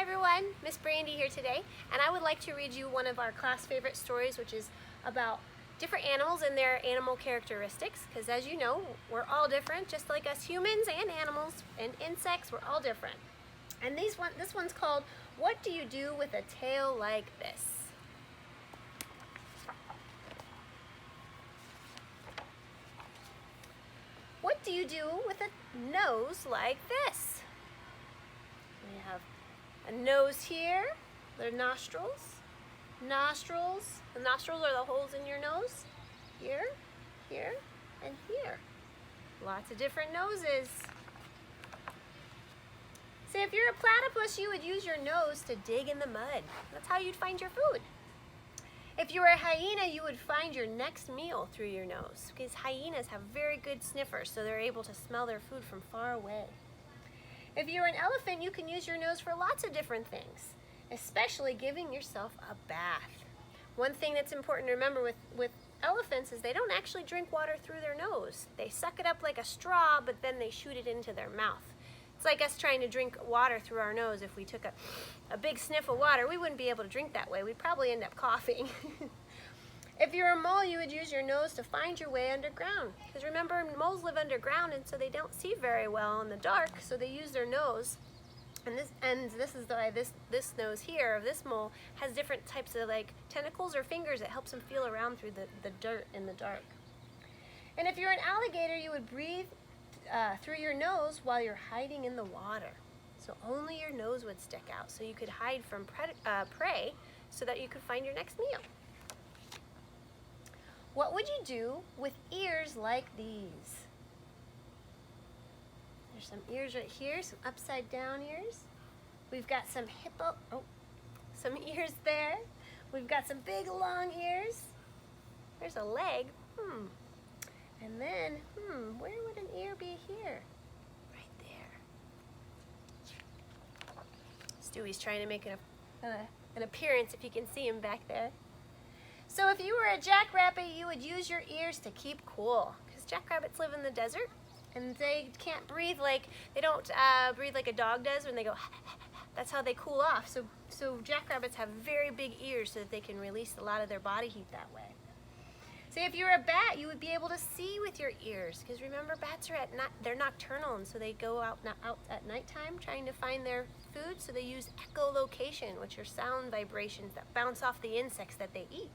Hi everyone, Miss Brandy here today, and I would like to read you one of our class favorite stories, which is about different animals and their animal characteristics, because as you know, we're all different, just like us humans and animals and insects, we're all different. And this one's called, What Do You Do With a Tail Like This? What do you do with a nose like this? We have a nose here, they're nostrils. Nostrils, the nostrils are the holes in your nose. Here, here, and here. Lots of different noses. Say if you're a platypus, you would use your nose to dig in the mud. That's how you'd find your food. If you were a hyena, you would find your next meal through your nose, because hyenas have very good sniffers, so they're able to smell their food from far away. If you're an elephant, you can use your nose for lots of different things, especially giving yourself a bath. One thing that's important to remember with elephants is they don't actually drink water through their nose. They suck it up like a straw, but then they shoot it into their mouth. It's like us trying to drink water through our nose. If we took a big sniff of water, we wouldn't be able to drink that way. We'd probably end up coughing. If you're a mole, you would use your nose to find your way underground. Because remember, moles live underground, and so they don't see very well in the dark, so they use their nose. And this is why this nose here of this mole has different types of like tentacles or fingers that helps them feel around through the dirt in the dark. And if you're an alligator, you would breathe through your nose while you're hiding in the water. So only your nose would stick out, so you could hide from prey so that you could find your next meal. What would you do with ears like these? There's some ears right here, some upside down ears. We've got some some ears there. We've got some big long ears. There's a leg. And then, where would an ear be here? Right there. Stewie's trying to make an appearance, if you can see him back there. So if you were a jackrabbit, you would use your ears to keep cool, because jackrabbits live in the desert, and they can't breathe they don't breathe like a dog does when they go. That's how they cool off. So jackrabbits have very big ears so that they can release a lot of their body heat that way. Say if you were a bat, you would be able to see with your ears, because remember, bats are they're nocturnal, and so they go out at nighttime trying to find their food. So they use echolocation, which are sound vibrations that bounce off the insects that they eat.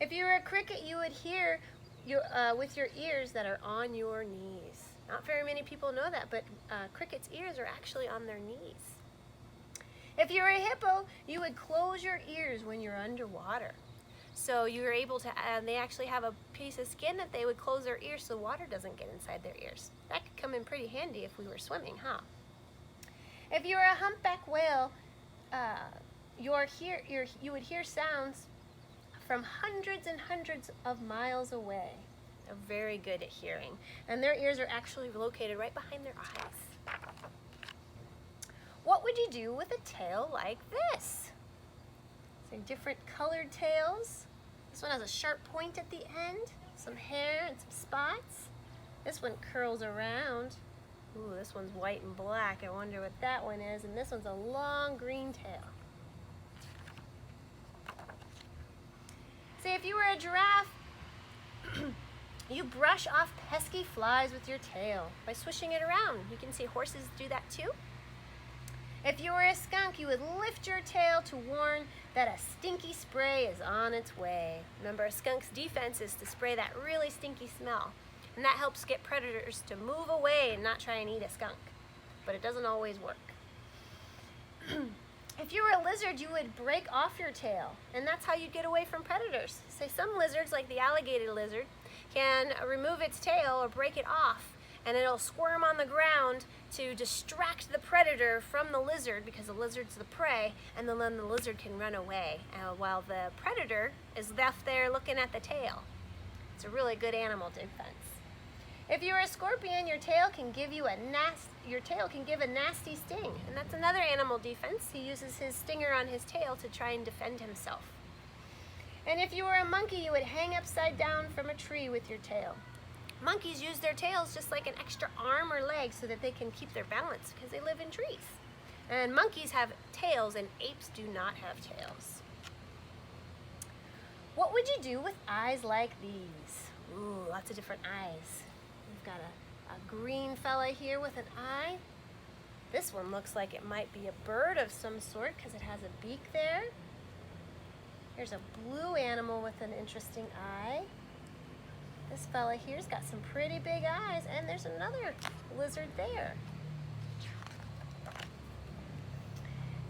If you were a cricket, you would hear with your ears that are on your knees. Not very many people know that, but crickets' ears are actually on their knees. If you were a hippo, you would close your ears when you're underwater. So you were able to, they actually have a piece of skin that they would close their ears so water doesn't get inside their ears. That could come in pretty handy if we were swimming, huh? If you were a humpback whale, you would hear sounds from hundreds and hundreds of miles away. They're very good at hearing. And their ears are actually located right behind their eyes. What would you do with a tail like this? So different colored tails. This one has a sharp point at the end, some hair and some spots. This one curls around. Ooh, this one's white and black. I wonder what that one is. And this one's a long green tail. Say if you were a giraffe, you brush off pesky flies with your tail by swishing it around. You can see horses do that too. If you were a skunk, you would lift your tail to warn that a stinky spray is on its way. Remember, a skunk's defense is to spray that really stinky smell. And that helps get predators to move away and not try and eat a skunk. But it doesn't always work. If you were a lizard, you would break off your tail. And that's how you get away from predators. Say some lizards, like the alligator lizard, can remove its tail or break it off. And it'll squirm on the ground to distract the predator from the lizard, because the lizard's the prey, and then the lizard can run away while the predator is left there looking at the tail. It's a really good animal defense. If you're a scorpion, your tail can give a nasty sting, and that's another animal defense. He uses his stinger on his tail to try and defend himself. And if you were a monkey, you would hang upside down from a tree with your tail. Monkeys use their tails just like an extra arm or leg so that they can keep their balance, because they live in trees. And monkeys have tails and apes do not have tails. What would you do with eyes like these? Ooh, lots of different eyes. We've got a green fella here with an eye. This one looks like it might be a bird of some sort because it has a beak there. Here's a blue animal with an interesting eye. This fella here's got some pretty big eyes, and there's another lizard there.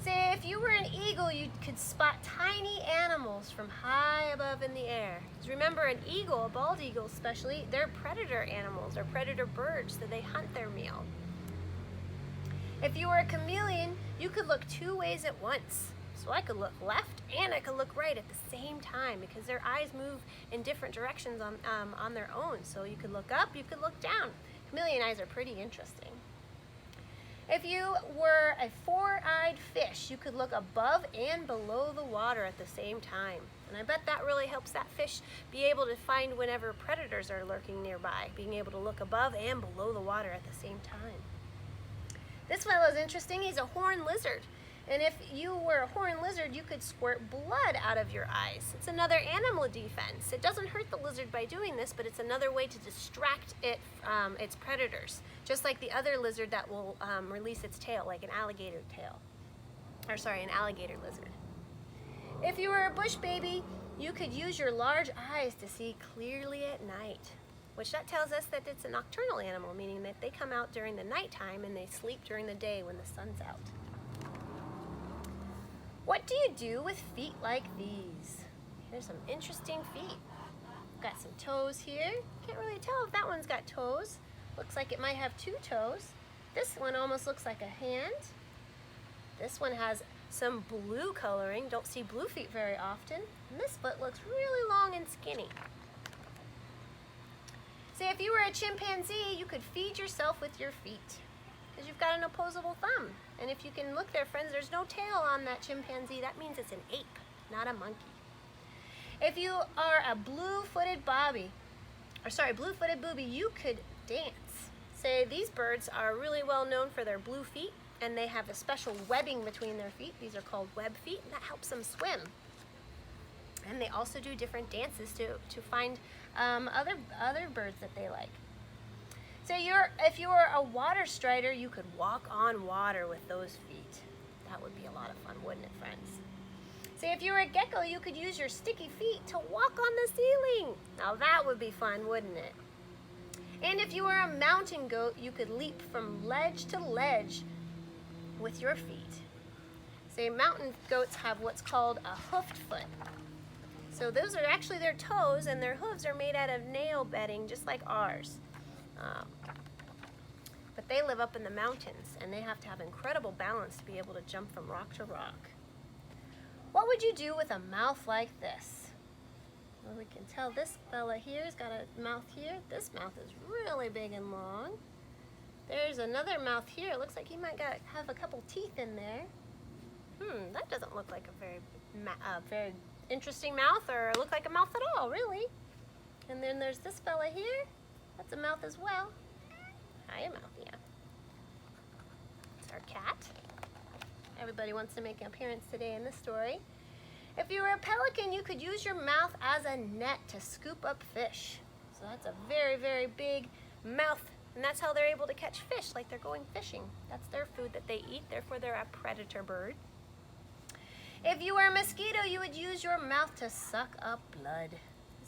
Say if you were an eagle, you could spot tiny animals from high above in the air. Because remember, an eagle, a bald eagle especially, they're predator animals or predator birds, so they hunt their meal. If you were a chameleon, you could look two ways at once. So I could look left and I could look right at the same time because their eyes move in different directions on their own. So you could look up, you could look down. Chameleon eyes are pretty interesting. If you were a four-eyed fish, you could look above and below the water at the same time. And I bet that really helps that fish be able to find whenever predators are lurking nearby, being able to look above and below the water at the same time. This fellow is interesting. He's a horned lizard. And if you were a horned lizard, you could squirt blood out of your eyes. It's another animal defense. It doesn't hurt the lizard by doing this, but it's another way to distract it from its predators. Just like the other lizard that will release its tail, like an alligator tail. Or sorry, an alligator lizard. If you were a bush baby, you could use your large eyes to see clearly at night. Which that tells us that it's a nocturnal animal, meaning that they come out during the nighttime and they sleep during the day when the sun's out. What do you do with feet like these? Here's some interesting feet. Got some toes here. Can't really tell if that one's got toes. Looks like it might have two toes. This one almost looks like a hand. This one has some blue coloring. Don't see blue feet very often. And this foot looks really long and skinny. Say if you were a chimpanzee, you could feed yourself with your feet because you've got an opposable thumb. And if you can look there, friends, there's no tail on that chimpanzee. That means it's an ape, not a monkey. If you are a blue-footed booby, you could dance. Say these birds are really well known for their blue feet, and they have a special webbing between their feet. These are called web feet, and that helps them swim. And they also do different dances to find other birds that they like. So if you were a water strider, you could walk on water with those feet. That would be a lot of fun, wouldn't it, friends? Say if you were a gecko, you could use your sticky feet to walk on the ceiling. Now that would be fun, wouldn't it? And if you were a mountain goat, you could leap from ledge to ledge with your feet. Say mountain goats have what's called a hoofed foot. So those are actually their toes, and their hooves are made out of nail bedding, just like ours. But they live up in the mountains, and they have to have incredible balance to be able to jump from rock to rock. What would you do with a mouth like this? Well, we can tell this fella here's got a mouth here. This mouth is really big and long. There's another mouth here. It looks like he might have a couple teeth in there. That doesn't look like a very interesting mouth or look like a mouth at all, really. And then there's this fella here. That's a mouth as well. Hi, Amalthea. It's our cat. Everybody wants to make an appearance today in this story. If you were a pelican, you could use your mouth as a net to scoop up fish. So that's a very, very big mouth, and that's how they're able to catch fish, like they're going fishing. That's their food that they eat, therefore they're a predator bird. If you were a mosquito, you would use your mouth to suck up blood.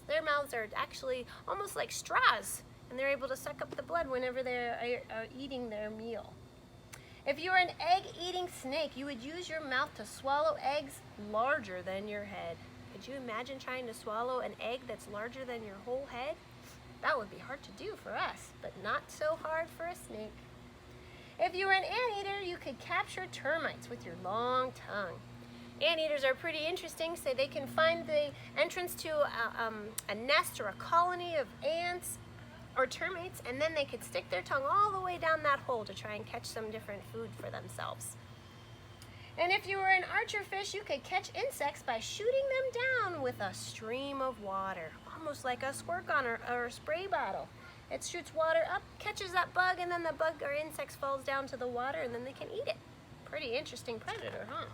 Their mouths are actually almost like straws, and they're able to suck up the blood whenever they're eating their meal. If you were an egg-eating snake, you would use your mouth to swallow eggs larger than your head. Could you imagine trying to swallow an egg that's larger than your whole head? That would be hard to do for us, but not so hard for a snake. If you were an anteater, you could capture termites with your long tongue. Anteaters are pretty interesting, so they can find the entrance to a nest or a colony of ants or termites, and then they could stick their tongue all the way down that hole to try and catch some different food for themselves. And if you were an archer fish, you could catch insects by shooting them down with a stream of water, almost like a squirt gun or a spray bottle. It shoots water up, catches that bug, and then the bug or insect falls down to the water, and then they can eat it. Pretty interesting predator, huh?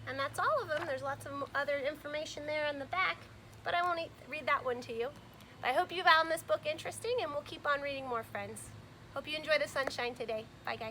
And that's all of them. There's lots of other information there on the back, but I won't read that one to you. But I hope you found this book interesting, and we'll keep on reading more, friends. Hope you enjoy the sunshine today. Bye, guys.